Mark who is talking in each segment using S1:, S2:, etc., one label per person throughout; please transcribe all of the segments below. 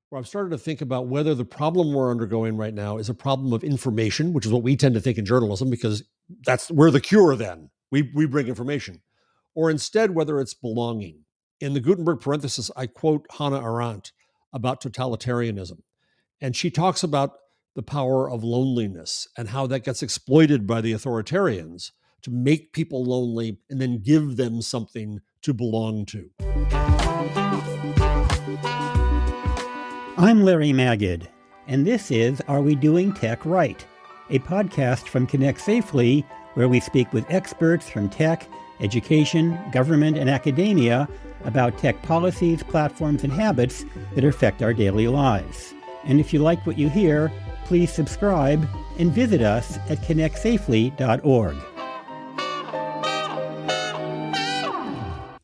S1: where I've started to think about whether the problem we're undergoing right now is a problem of information, which is what we tend to think in journalism, because we're the cure then. We bring information. Or instead, whether it's belonging. In the Gutenberg Parenthesis, I quote Hannah Arendt about totalitarianism. And she talks about the power of loneliness and how that gets exploited by the authoritarians to make people lonely and then give them something to belong to.
S2: I'm Larry Magid, and this is Are We Doing Tech Right? A podcast from Connect Safely, where we speak with experts from tech, education, government, and academia about tech policies, platforms, and habits that affect our daily lives. And if you like what you hear, please subscribe and visit us at ConnectSafely.org.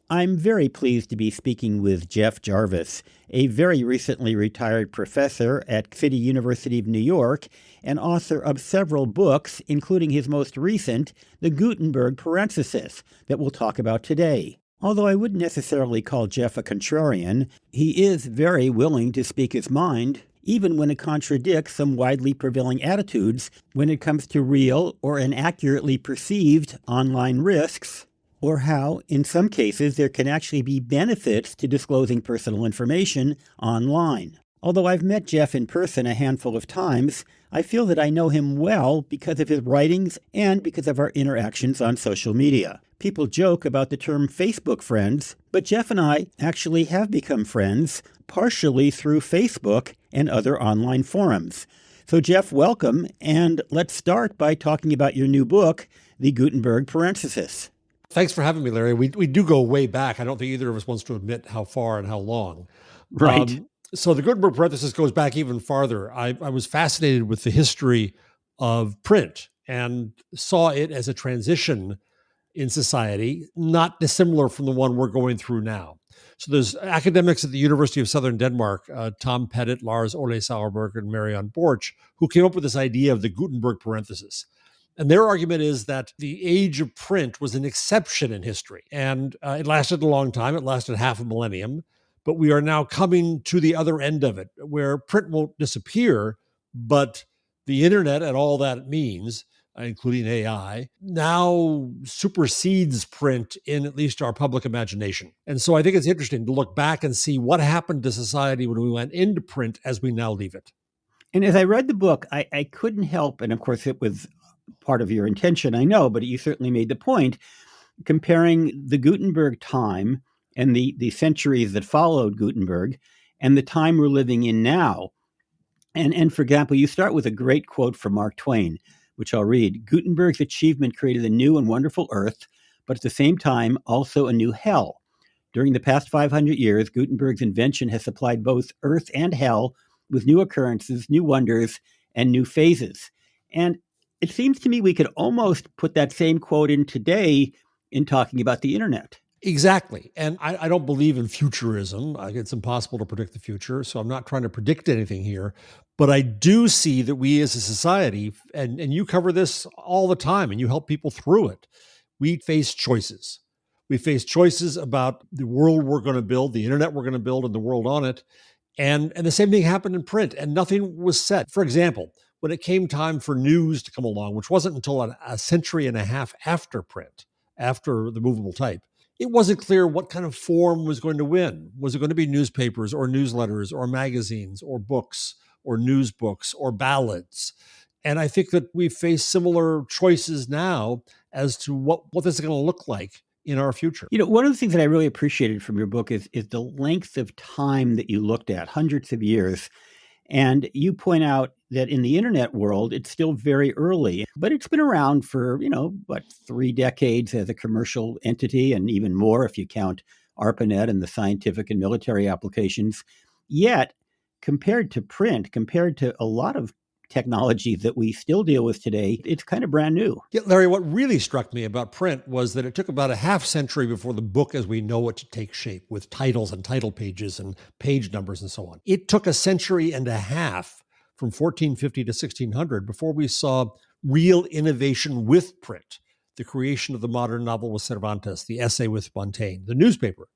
S2: I'm very pleased to be speaking with Jeff Jarvis, a very recently retired professor at City University of New York and author of several books, including his most recent, The Gutenberg Parenthesis, that we'll talk about today. Although I wouldn't necessarily call Jeff a contrarian, he is very willing to speak his mind, even when it contradicts some widely prevailing attitudes when it comes to real or inaccurately perceived online risks, or how, in some cases, there can actually be benefits to disclosing personal information online. Although I've met Jeff in person a handful of times, I feel that I know him well because of his writings and because of our interactions on social media. People joke about the term Facebook friends, but Jeff and I actually have become friends, partially through Facebook and other online forums. So Jeff, welcome, and let's start by talking about your new book, The Gutenberg Parenthesis.
S1: Thanks for having me, Larry. We do go way back. I don't think either of us wants to admit how far and how long.
S2: Right.
S1: So the Gutenberg Parenthesis goes back even farther. I was fascinated with the history of print and saw it as a transition in society, not dissimilar from the one we're going through now. So there's academics at the University of Southern Denmark, Tom Pettit, Lars Ole Sauerberg, and Marianne Borch, who came up with this idea of the Gutenberg Parenthesis. And their argument is that the age of print was an exception in history. And it lasted a long time. It lasted half a millennium. But we are now coming to the other end of it, where print won't disappear, but the internet and all that it means, including AI, now supersedes print in at least our public imagination. And so I think it's interesting to look back and see what happened to society when we went into print as we now leave it.
S2: And as I read the book, I couldn't help, and of course it was part of your intention, I know, but you certainly made the point, comparing the Gutenberg time and the centuries that followed Gutenberg and the time we're living in now. And for example, you start with a great quote from Mark Twain, which I'll read. Gutenberg's achievement created a new and wonderful earth, but at the same time, also a new hell. During the past 500 years, Gutenberg's invention has supplied both earth and hell with new occurrences, new wonders, and new phases. And it seems to me we could almost put that same quote in today in talking about the internet.
S1: Exactly. And I don't believe in futurism. It's impossible to predict the future, so I'm not trying to predict anything here. But I do see that we as a society, and you cover this all the time, and you help people through it, we face choices. We face choices about the world we're going to build, the internet we're going to build, and the world on it. And the same thing happened in print, and nothing was set. For example, when it came time for news to come along, which wasn't until a century and a half after print, after the movable type, it wasn't clear what kind of form was going to win. Was it going to be newspapers or newsletters or magazines or books or news books or ballads? And I think that we face similar choices now as to what this is going to look like in our future.
S2: You know, one of the things that I really appreciated from your book is the length of time that you looked at, hundreds of years. And you point out that in the internet world, it's still very early, but it's been around for, 3 decades as a commercial entity, and even more if you count ARPANET and the scientific and military applications. Yet, compared to print, compared to a lot of technologies that we still deal with today, it's kind of brand new.
S1: Yeah, Larry, what really struck me about print was that it took about a half century before the book as we know it to take shape, with titles and title pages and page numbers and so on. It took a century and a half from 1450 to 1600 before we saw real innovation with print. The creation of the modern novel with Cervantes, the essay with Montaigne, the newspaper.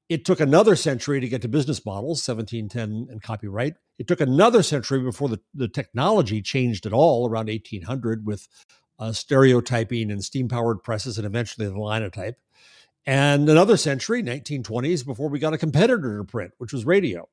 S1: It took another century to get to business models, 1710 and copyright. It took another century before the technology changed at all, around 1800, with stereotyping and steam-powered presses and eventually the linotype. And another century, 1920s, before we got a competitor to print, which was radio.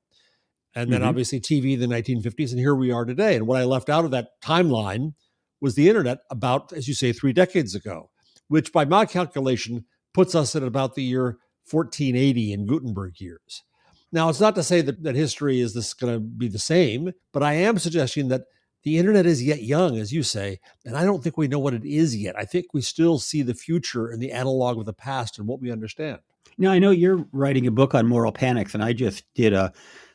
S1: And then obviously TV in the 1950s, and here we are today. And what I left out of that timeline was the internet about, as you say, 3 decades ago, which by my calculation puts us at about the year 1480 in Gutenberg years. Now, it's not to say that history is this going to be the same, but I am suggesting that the internet is yet young, as you say, and I don't think we know what it is yet. I think we still see the future in the analog of the past and what we understand.
S2: Now, I know you're writing a book on moral panics, and I just did a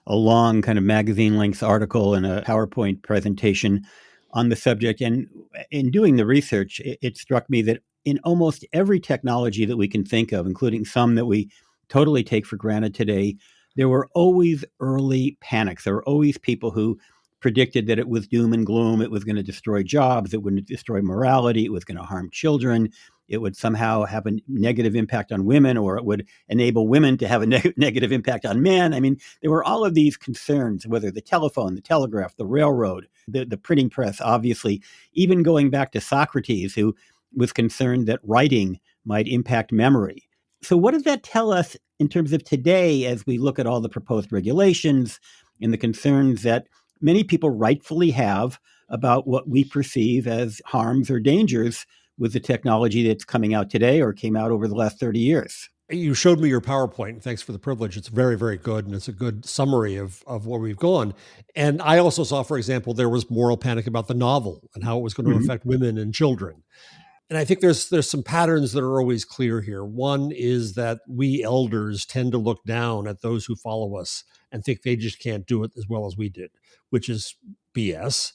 S2: long kind of magazine-length article and a PowerPoint presentation on the subject. And in doing the research, it struck me that in almost every technology that we can think of, including some that we totally take for granted today, there were always early panics. There were always people who predicted that it was doom and gloom. It was going to destroy jobs. It would destroy morality. It was going to harm children. It would somehow have a negative impact on women, or it would enable women to have a negative impact on men. I mean, there were all of these concerns, whether the telephone, the telegraph, the railroad, the printing press, obviously, even going back to Socrates, who was concerned that writing might impact memory. So what does that tell us in terms of today as we look at all the proposed regulations and the concerns that many people rightfully have about what we perceive as harms or dangers with the technology that's coming out today or came out over the last 30 years?
S1: You showed me your PowerPoint. Thanks for the privilege. It's very, very good. And it's a good summary of where we've gone. And I also saw, for example, there was moral panic about the novel and how it was going to affect women and children. And I think there's some patterns that are always clear here. One is that we elders tend to look down at those who follow us and think they just can't do it as well as we did, which is BS.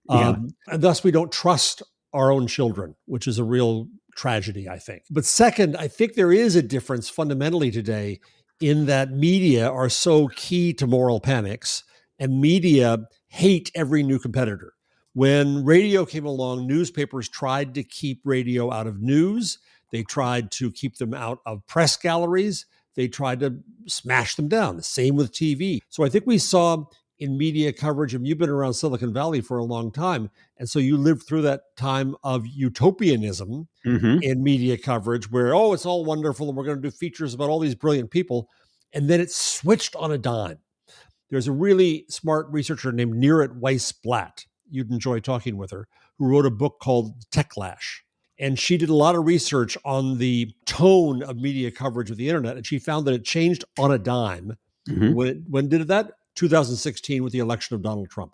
S2: Yeah.
S1: And thus we don't trust our own children, which is a real tragedy, I think. But second, I think there is a difference fundamentally today in that media are so key to moral panics, and media hate every new competitor. When radio came along, newspapers tried to keep radio out of news. They tried to keep them out of press galleries. They tried to smash them down. The same with TV. So I think we saw in media coverage, and you've been around Silicon Valley for a long time, and so you lived through that time of utopianism in media coverage where, oh, it's all wonderful and we're going to do features about all these brilliant people. And then it switched on a dime. There's a really smart researcher named Neerat Weiss-Blatt. You'd enjoy talking with her, who wrote a book called Techlash. And she did a lot of research on the tone of media coverage of the internet. And she found that it changed on a dime. When did that? 2016 with the election of Donald Trump.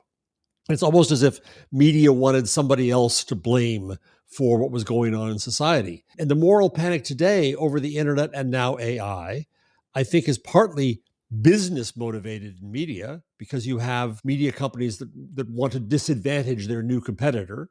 S1: It's almost as if media wanted somebody else to blame for what was going on in society. And the moral panic today over the internet and now AI, I think is partly business motivated in media, because you have media companies that want to disadvantage their new competitor.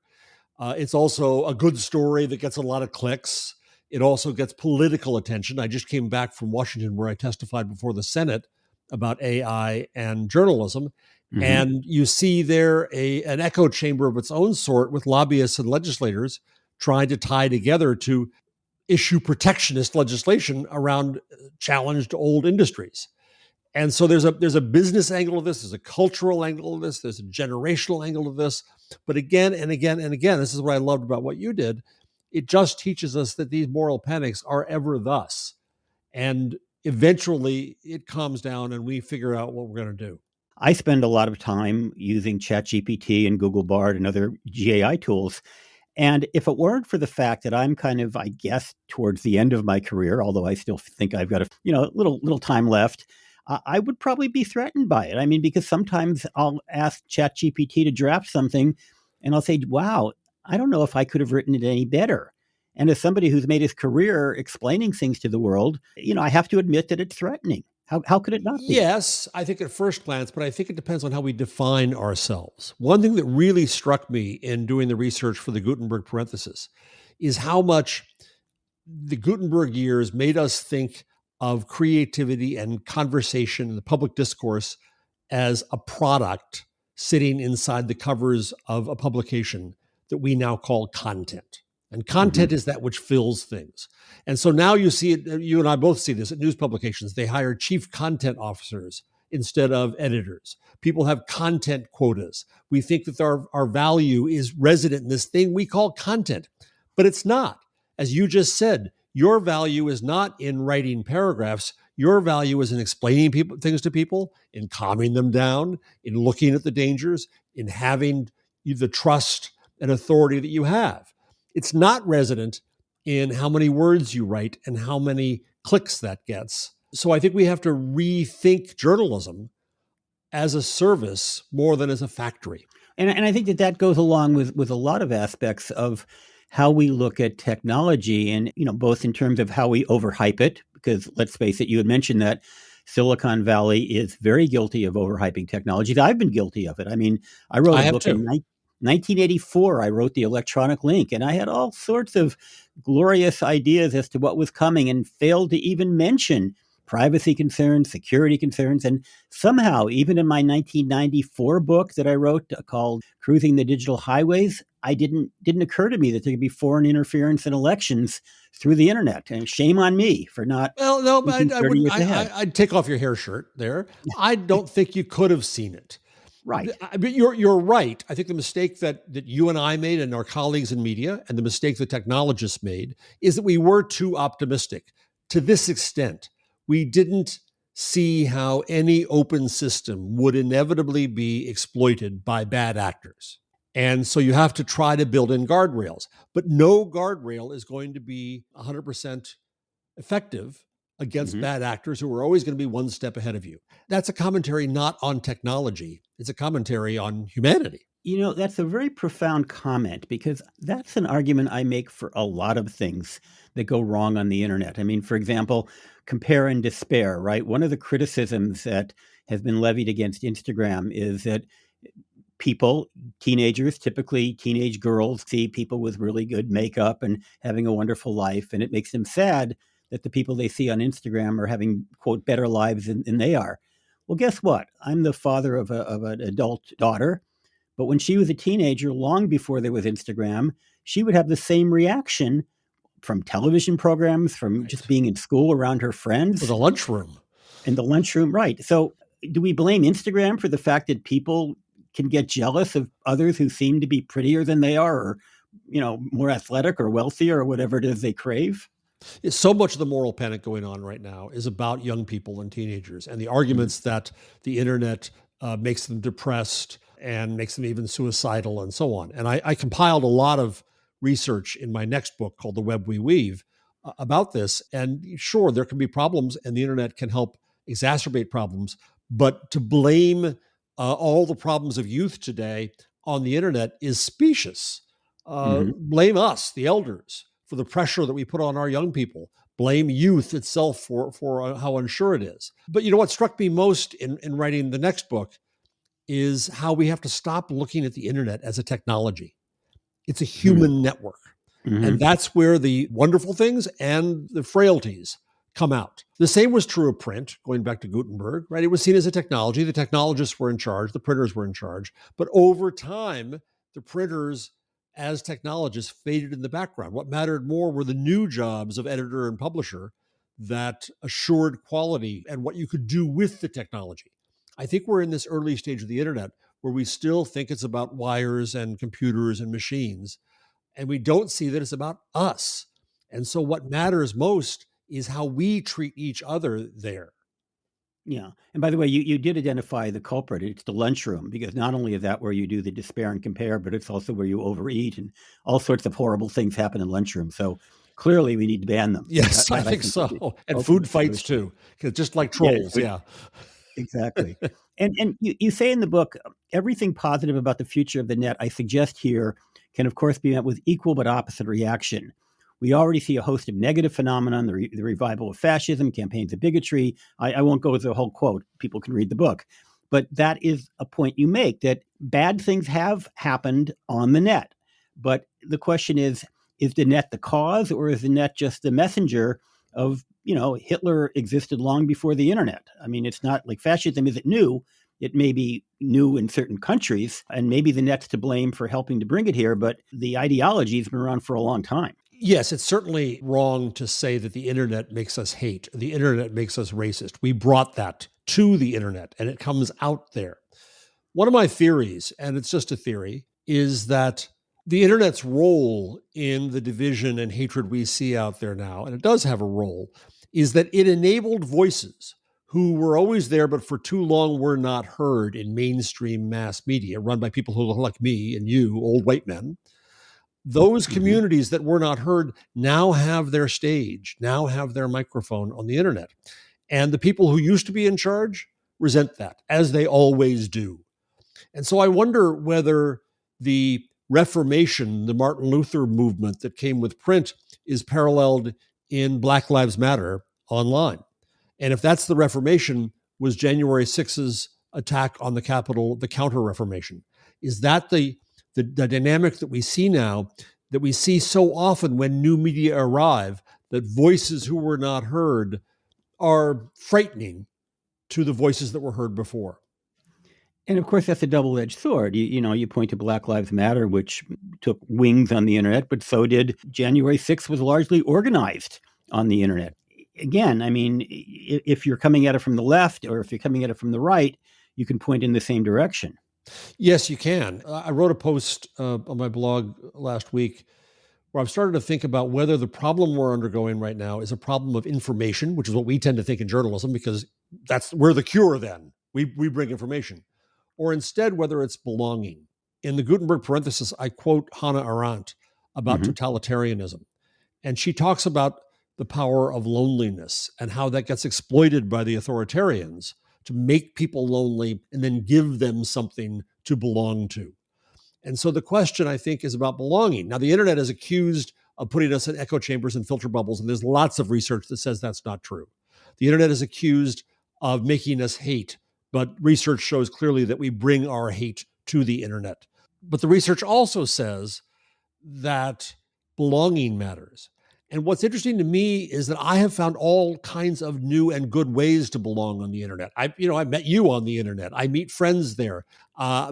S1: It's also a good story that gets a lot of clicks. It also gets political attention. I just came back from Washington where I testified before the Senate about AI and journalism. And you see there an echo chamber of its own sort with lobbyists and legislators trying to tie together to issue protectionist legislation around challenged old industries. And so there's a business angle of this, there's a cultural angle of this, there's a generational angle of this. But again and again and again, this is what I loved about what you did. It just teaches us that these moral panics are ever thus. And eventually it calms down and we figure out what we're going to do.
S2: I spend a lot of time using ChatGPT and Google Bard and other GAI tools. And if it weren't for the fact that I'm kind of, I guess, towards the end of my career, although I still think I've got a little time left, I would probably be threatened by it. I mean, because sometimes I'll ask ChatGPT to draft something and I'll say, wow, I don't know if I could have written it any better. And as somebody who's made his career explaining things to the world, I have to admit that it's threatening. How could it not be?
S1: Yes, I think at first glance, but I think it depends on how we define ourselves. One thing that really struck me in doing the research for the Gutenberg Parenthesis is how much the Gutenberg years made us think of creativity and conversation and the public discourse as a product sitting inside the covers of a publication that we now call content. And
S2: Mm-hmm.
S1: content is that which fills things. And so now you see it, you and I both see this at news publications. They hire chief content officers instead of editors. People have content quotas. We think that our value is resident in this thing we call content, but it's not. As you just said, your value is not in writing paragraphs. Your value is in explaining things to people, in calming them down, in looking at the dangers, in having the trust and authority that you have. It's not resident in how many words you write and how many clicks that gets. So I think we have to rethink journalism as a service more than as a factory.
S2: And I think that goes along with a lot of aspects of how we look at technology, and both in terms of how we overhype it, because let's face it, you had mentioned that Silicon Valley is very guilty of overhyping technologies. I've been guilty of it. I mean, I wrote
S1: I
S2: a
S1: have
S2: book in
S1: too.
S2: 1984. I wrote The Electronic Link, and I had all sorts of glorious ideas as to what was coming and failed to even mention privacy concerns, security concerns. And somehow, even in my 1994 book that I wrote called Cruising the Digital Highways, I didn't occur to me that there could be foreign interference in elections through the internet. And shame on me for not
S1: Well, no,
S2: thinking
S1: but I
S2: 30
S1: wouldn't.
S2: years ahead.
S1: I'd take off your hair shirt there. I don't think you could have seen it.
S2: Right.
S1: But you're right. I think the mistake that you and I made, and our colleagues in media, and the mistake the technologists made, is that we were too optimistic. To this extent, we didn't see how any open system would inevitably be exploited by bad actors. And so you have to try to build in guardrails. But no guardrail is going to be 100% effective against
S2: Mm-hmm.
S1: bad actors who are always going to be one step ahead of you. That's a commentary not on technology, it's a commentary on humanity.
S2: That's a very profound comment, because that's an argument I make for a lot of things that go wrong on the internet. I mean, for example, compare and despair, right? One of the criticisms that has been levied against Instagram is that people, teenagers, typically teenage girls, see people with really good makeup and having a wonderful life, and it makes them sad that the people they see on Instagram are having, quote, better lives than they are. Well, guess what? I'm the father of an adult daughter. But when she was a teenager, long before there was Instagram, she would have the same reaction from television programs, from
S1: Right.
S2: just being in school around her
S1: Or
S2: friends,
S1: the lunchroom.
S2: in the lunchroom. Right. So do we blame Instagram for the fact that people can get jealous of others who seem to be prettier than they are, or, more athletic or wealthier, or whatever it is they crave?
S1: So much of the moral panic going on right now is about young people and teenagers and the
S2: Mm-hmm.
S1: arguments that the internet makes them depressed and makes them even suicidal and so on. And I compiled a lot of research in my next book called The Web We Weave about this. And sure, there can be problems and the internet can help exacerbate problems, but to blame all the problems of youth today on the internet is specious.
S2: Mm-hmm.
S1: Blame us, the elders, for the pressure that we put on our young people. Blame youth itself for how unsure it is. But what struck me most in writing the next book is how we have to stop looking at the internet as a technology. It's a human network.
S2: Mm-hmm.
S1: And that's where the wonderful things and the frailties come out. The same was true of print, going back to Gutenberg, right? It was seen as a technology. The technologists were in charge, the printers were in charge. But over time, the printers as technologists faded in the background. What mattered more were the new jobs of editor and publisher that assured quality and what you could do with the technology. I think we're in this early stage of the internet where we still think it's about wires and computers and machines, and we don't see that it's about us. And so what matters most is how we treat each other there.
S2: Yeah. And by the way, you did identify the culprit. It's the lunchroom, because not only is that where you do the despair and compare, but it's also where you overeat, and all sorts of horrible things happen in lunchroom. So clearly we need to ban them.
S1: Yes, I
S2: That I
S1: think
S2: think is the
S1: so. And food
S2: ultimate
S1: fights
S2: solution.
S1: too, because just like
S2: Yeah,
S1: trolls, yeah.
S2: exactly. And you say in the book, everything positive about the future of the net, I suggest here, can of course be met with equal but opposite reaction. We already see a host of negative phenomena, the revival of fascism, campaigns of bigotry. I won't go with the whole quote. People can read the book. But that is a point you make, that bad things have happened on the net. But the question is the net the cause, or is the net just the messenger of, Hitler existed long before the internet? I mean, it's not like fascism isn't new. It may be new in certain countries, and maybe the net's to blame for helping to bring it here, but the ideology has been around for a long time.
S1: Yes, it's certainly wrong to say that the internet makes us hate, the internet makes us racist. We brought that to the internet and it comes out there. One of my theories, and it's just a theory, is that the internet's role in the division and hatred we see out there now, and it does have a role, is that it enabled voices who were always there but for too long were not heard in mainstream mass media run by people who look like me and you, old white men. Those communities that were not heard now have their stage, now have their microphone on the internet. And the people who used to be in charge resent that, as they always do. And so I wonder whether the Reformation, the Martin Luther movement that came with print, is paralleled in Black Lives Matter online. And if that's the Reformation, was January 6th's attack on the Capitol the counter-Reformation? Is that the dynamic that we see now, that we see so often when new media arrive, that voices who were not heard are frightening to the voices that were heard before?
S2: And of course, that's a double-edged sword. You point to Black Lives Matter, which took wings on the internet, but so did January 6th was largely organized on the internet. Again, I mean, if you're coming at it from the left or if you're coming at it from the right, you can point in the same direction.
S1: Yes, you can. I wrote a post on my blog last week where I've started to think about whether the problem we're undergoing right now is a problem of information, which is what we tend to think in journalism, because we're the cure then. We bring information. Or instead, whether it's belonging. In the Gutenberg Parenthesis, I quote Hannah Arendt about totalitarianism. And she talks about the power of loneliness and how that gets exploited by the authoritarians to make people lonely and then give them something to belong to. And so the question, I think, is about belonging. Now, the internet is accused of putting us in echo chambers and filter bubbles, and there's lots of research that says that's not true. The internet is accused of making us hate, but research shows clearly that we bring our hate to the internet. But the research also says that belonging matters. And what's interesting to me is that I have found all kinds of new and good ways to belong on the internet. I met you on the internet. I meet friends there.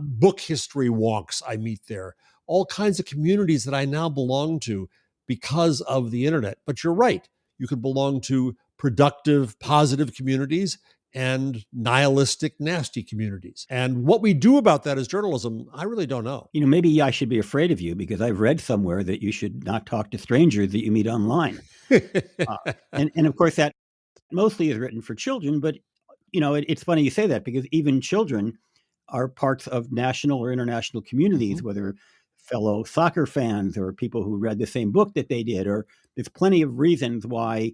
S1: Book history walks, I meet there. All kinds of communities that I now belong to because of the internet. But you're right. You could belong to productive, positive communities and nihilistic, nasty communities. And what we do about that as journalism, I really don't know.
S2: Maybe I should be afraid of you because I've read somewhere that you should not talk to strangers that you meet online. And of course, that mostly is written for children. But, it's funny you say that because even children are parts of national or international communities, whether fellow soccer fans or people who read the same book that they did, or there's plenty of reasons why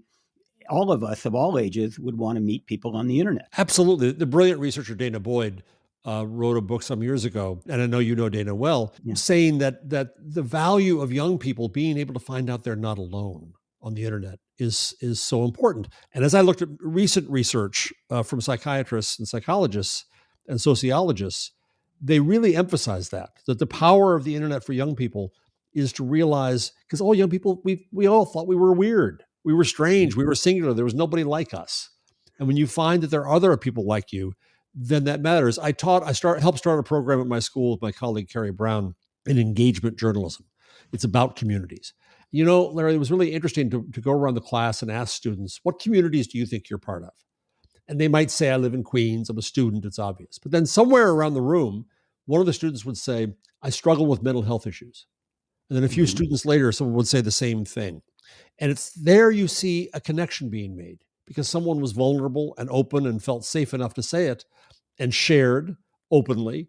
S2: all of us of all ages would want to meet people on the internet.
S1: Absolutely. The brilliant researcher Dana Boyd wrote a book some years ago, and I know you know Dana well, saying that the value of young people being able to find out they're not alone on the internet is so important. And as I looked at recent research from psychiatrists and psychologists and sociologists, they really emphasize that the power of the internet for young people is to realize, because all young people, we all thought we were weird. We were strange. We were singular. There was nobody like us. And when you find that there are other people like you, then that matters. I helped start a program at my school with my colleague, Carrie Brown, in engagement journalism. It's about communities. Larry, it was really interesting to go around the class and ask students, what communities do you think you're part of? And they might say, I live in Queens. I'm a student. It's obvious. But then somewhere around the room, one of the students would say, I struggle with mental health issues. And then a few students later, someone would say the same thing. And it's there you see a connection being made because someone was vulnerable and open and felt safe enough to say it and shared openly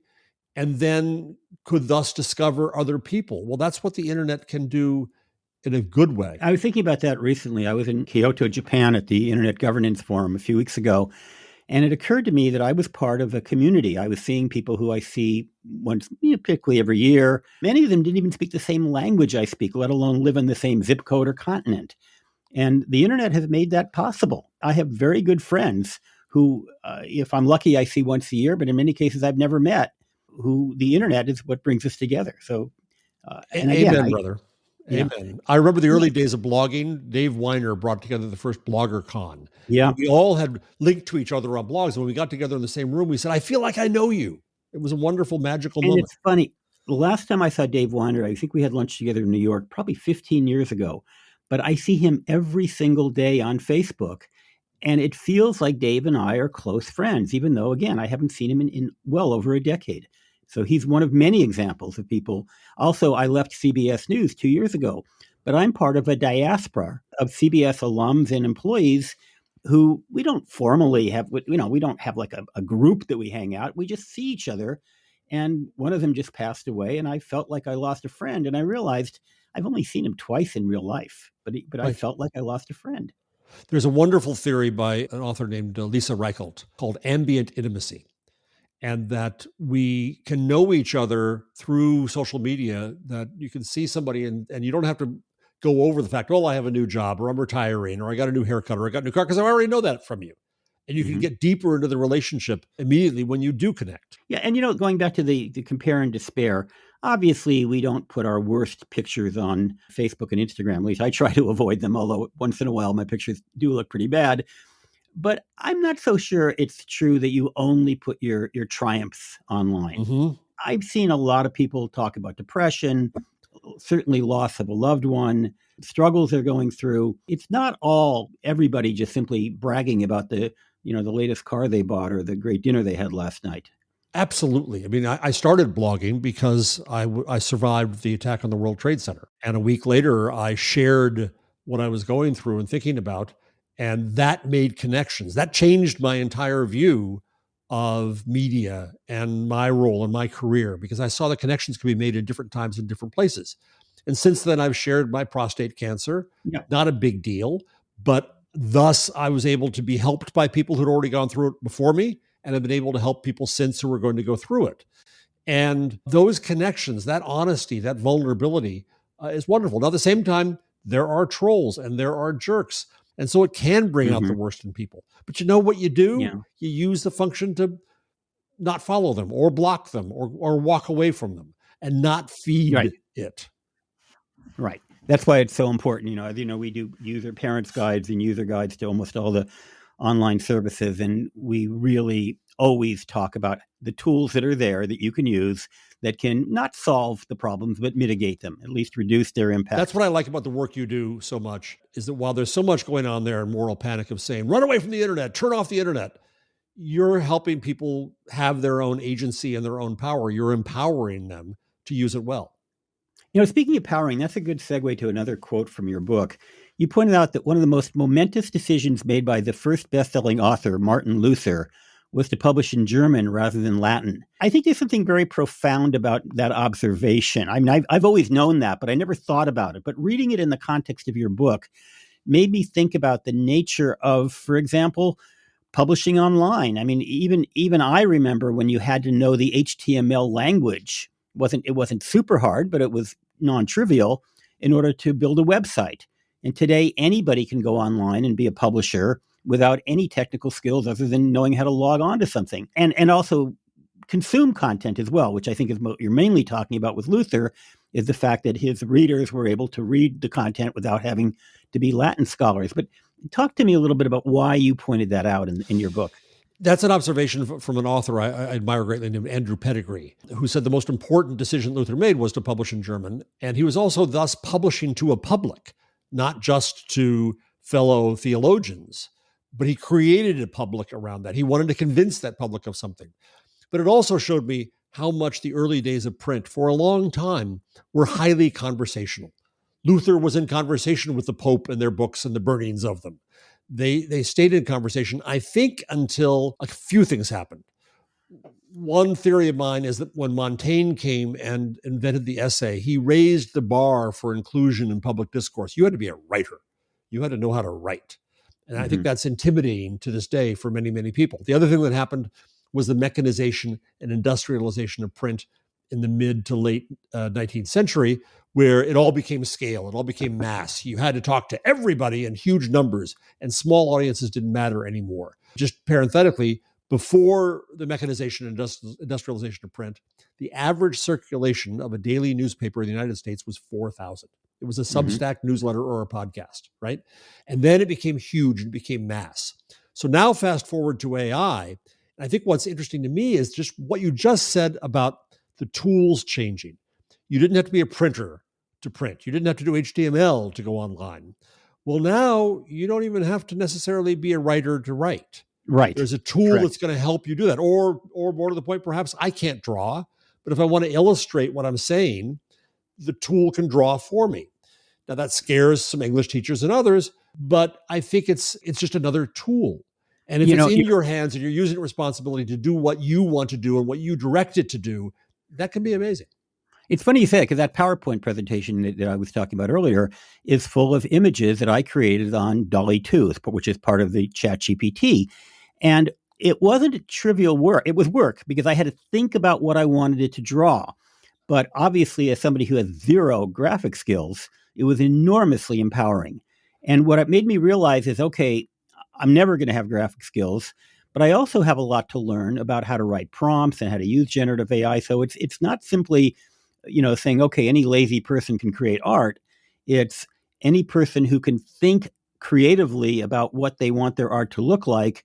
S1: and then could thus discover other people. Well, that's what the internet can do in a good way.
S2: I was thinking about that recently. I was in Kyoto, Japan at the Internet Governance Forum a few weeks ago. And it occurred to me that I was part of a community. I was seeing people who I see once, typically every year. Many of them didn't even speak the same language I speak, let alone live in the same zip code or continent. And the internet has made that possible. I have very good friends who, if I'm lucky, I see once a year, but in many cases I've never met, who the internet is what brings us together. So,
S1: and again, Amen, brother.
S2: Yeah.
S1: Amen. I remember the early days of blogging. Dave Weiner brought together the first Blogger Con.
S2: Yeah.
S1: And we all had linked to each other on blogs. And when we got together in the same room, we said, I feel like I know you. It was a wonderful, magical
S2: And
S1: moment.
S2: it's funny. The last time I saw Dave Weiner, I think we had lunch together in New York, probably 15 years ago. But I see him every single day on Facebook. And it feels like Dave and I are close friends, even though, again, I haven't seen him in well over a decade. So he's one of many examples of people. Also, I left CBS News 2 years ago, but I'm part of a diaspora of CBS alums and employees who we don't formally have, we don't have like a group that we hang out. We just see each other. And one of them just passed away, and I felt like I lost a friend. And I realized I've only seen him twice in real life, but I
S1: Right.
S2: felt like I lost a friend.
S1: There's a wonderful theory by an author named Lisa Reichelt called ambient intimacy, and that we can know each other through social media, that you can see somebody and you don't have to go over the fact, well, I have a new job, or I'm retiring, or I got a new haircut, or I got a new car, because I already know that from you. And you can
S2: Mhm.
S1: get deeper into the relationship immediately when you do connect.
S2: Yeah, and going back to the compare and despair, obviously we don't put our worst pictures on Facebook and Instagram. At least I try to avoid them, although once in a while my pictures do look pretty bad. But I'm not so sure it's true that you only put your triumphs online.
S1: Mm-hmm.
S2: I've seen a lot of people talk about depression, certainly loss of a loved one, struggles they're going through. It's not all everybody just simply bragging about the latest car they bought or the great dinner they had last night.
S1: Absolutely. I mean, I started blogging because I survived the attack on the World Trade Center. And a week later, I shared what I was going through and thinking about. And that made connections. That changed my entire view of media and my role in my career, because I saw the connections could be made at different times in different places. And since then, I've shared my prostate cancer.
S2: Yeah.
S1: Not a big deal, but thus I was able to be helped by people who'd already gone through it before me, and have been able to help people since who are going to go through it. And those connections, that honesty, that vulnerability is wonderful. Now, at the same time, there are trolls and there are jerks. And so it can bring out the
S2: Hmm.
S1: worst in people. But you know what you do?
S2: Yeah.
S1: You use the function to not follow them or block them or walk away from them and not
S2: Right.
S1: feed it.
S2: Right. That's why it's so important. We do user parents guides and user guides to almost all the online services, and we really always talk about the tools that are there that you can use that can not solve the problems but mitigate them, at least reduce their
S1: That's
S2: impact.
S1: what I like about the work you do so much, is that while there's so much going on there in moral panic of saying, run away from the internet, turn off the internet, you're helping people have their own agency and their own power. You're empowering them to use it well.
S2: Speaking of powering, that's a good segue to another quote from your book. You pointed out that one of the most momentous decisions made by the first best-selling author, Martin Luther, was to publish in German rather than Latin. I think there's something very profound about that observation. I mean, I've always known that, but I never thought about it. But reading it in the context of your book made me think about the nature of, for example, publishing online. I mean, even I remember when you had to know the HTML language. It wasn't super hard, but it was non-trivial in order to build a website. And today anybody can go online and be a publisher without any technical skills other than knowing how to log on to something. And also consume content as well, which I think is what you're mainly talking about with Luther, is the fact that his readers were able to read the content without having to be Latin scholars. But talk to me a little bit about why you pointed that out in your book.
S1: That's an observation from an author I admire greatly named Andrew Pettigrew, who said the most important decision Luther made was to publish in German. And he was also thus publishing to a public, not just to fellow theologians, but he created a public around that. He wanted to convince that public of something. But it also showed me how much the early days of print, for a long time, were highly conversational. Luther was in conversation with the Pope and their books and the burnings of them. They stayed in conversation, I think, until a few things happened. One theory of mine is that when Montaigne came and invented the essay, he raised the bar for inclusion in public discourse. You had to be a writer. You had to know how to write. And I think
S2: Mm-hmm.
S1: that's intimidating to this day for many, many people. The other thing that happened was the mechanization and industrialization of print in the mid to late 19th century, where it all became scale, it all became mass. You had to talk to everybody in huge numbers, and small audiences didn't matter anymore. Just parenthetically, before the mechanization and industrialization of print, the average circulation of a daily newspaper in the United States was 4,000. It was a
S2: Hmm.
S1: Substack newsletter or a podcast, right? And then it became huge and became mass. So now fast forward to AI. And I think what's interesting to me is just what you just said about the tools changing. You didn't have to be a printer to print. You didn't have to do HTML to go online. Well, now you don't even have to necessarily be a writer to write.
S2: Right.
S1: There's a tool
S2: Correct.
S1: that's going to help you do that. Or more to the point, perhaps I can't draw, but if I want to illustrate what I'm saying, the tool can draw for me. Now that scares some English teachers and others, but I think it's just another tool. And if
S2: You
S1: it's
S2: know,
S1: in your hands and you're using responsibility to do what you want to do and what you direct it to do, that can be amazing.
S2: it's funny you say it, because that PowerPoint presentation that I was talking about earlier is full of images that I created on Dolly 2, which is part of the ChatGPT. And it wasn't trivial work. It was work because I had to think about what I wanted it to draw. But obviously, as somebody who has zero graphic skills, it was enormously empowering. And what it made me realize is, okay, I'm never going to have graphic skills, but I also have a lot to learn about how to write prompts and how to use generative AI. So it's not simply, saying, okay, any lazy person can create art. It's any person who can think creatively about what they want their art to look like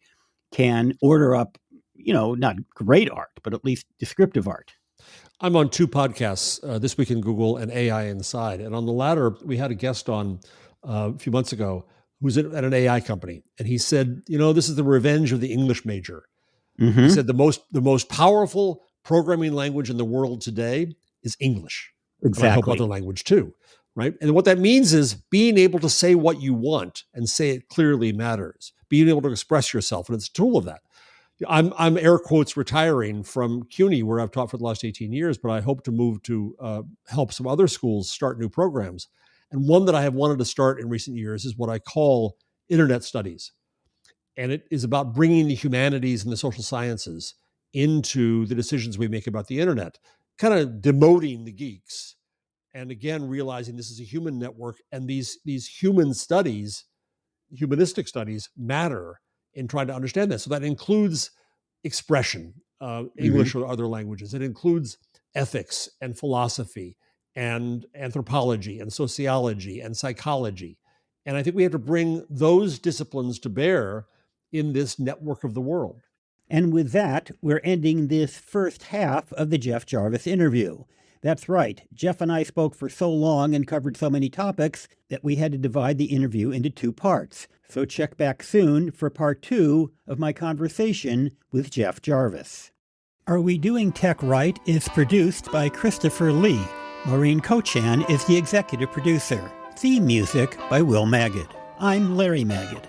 S2: can order up, not great art, but at least descriptive art.
S1: I'm on two podcasts, This Week in Google and AI Inside. And on the latter, we had a guest on a few months ago who's at an AI company. And he said, this is the revenge of the English major. He
S2: Mm-hmm.
S1: said the most powerful programming language in the world today is English. And I hope other
S2: Exactly.
S1: language too, right? And what that means is being able to say what you want and say it clearly matters. Being able to express yourself, and it's a tool of that. I'm air quotes retiring from CUNY, where I've taught for the last 18 years, but I hope to move to help some other schools start new programs. And one that I have wanted to start in recent years is what I call internet studies. And it is about bringing the humanities and the social sciences into the decisions we make about the internet, kind of demoting the geeks. And again, realizing this is a human network and these humanistic studies matter in trying to understand that. So that includes expression,
S2: Mm-hmm.
S1: English or other languages. It includes ethics and philosophy and anthropology and sociology and psychology. And I think we have to bring those disciplines to bear in this network of the world.
S2: And with that, we're ending this first half of the Jeff Jarvis interview. That's right, Jeff and I spoke for so long and covered so many topics that we had to divide the interview into two parts. So check back soon for part 2 of my conversation with Jeff Jarvis. Are We Doing Tech Right is produced by Christopher Lee. Maureen Cochan is the executive producer. Theme music by Will Maggid. I'm Larry Maggid.